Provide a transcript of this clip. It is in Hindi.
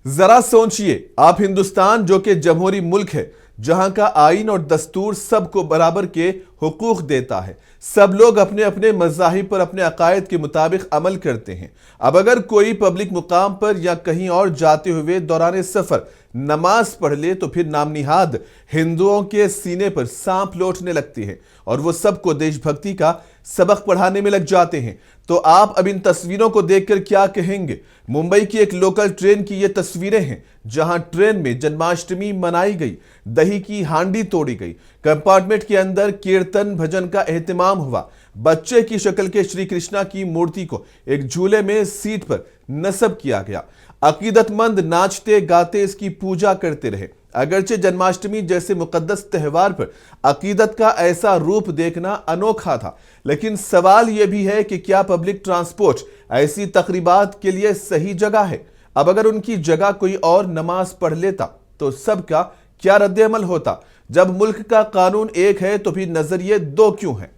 जरा सोचिए, आप हिंदुस्तान जो कि जमहूरी मुल्क है, जहां का आईन और दस्तूर सबको बराबर के हुकूक देता है। सब लोग अपने अपने मज़ाहिब पर अपने अकायद के मुताबिक अमल करते हैं। अब अगर कोई पब्लिक मुकाम पर या कहीं और जाते हुए दौरान सफर नमाज पढ़ ले तो फिर नामनिहाद हिंदुओं के सीने पर सांप लौटने लगती है और वो सबको देशभक्ति का सबक पढ़ाने में लग जाते हैं। तो आप अब इन तस्वीरों को देखकर क्या कहेंगे? मुंबई की एक लोकल ट्रेन की ये तस्वीरें हैं, जहां ट्रेन में जन्माष्टमी मनाई गई, दही की हांडी तोड़ी गई, कंपार्टमेंट के अंदर कीर्तन भजन का एहतमाम हुआ, बच्चे की शक्ल के श्री कृष्णा की मूर्ति को एक झूले में सीट पर नस्ब किया गया। अकीदतमंद नाचते गाते इसकी पूजा करते रहे। अगरचे जन्माष्टमी जैसे मुकद्दस त्यौहार पर अकीदत का ऐसा रूप देखना अनोखा था, लेकिन सवाल यह भी है कि क्या पब्लिक ट्रांसपोर्ट ऐसी तकरीबात के लिए सही जगह है? अब अगर उनकी जगह कोई और नमाज पढ़ लेता तो सबका क्या रद्द अमल होता? जब मुल्क का कानून एक है तो फिर नजरिए दो क्यों हैं?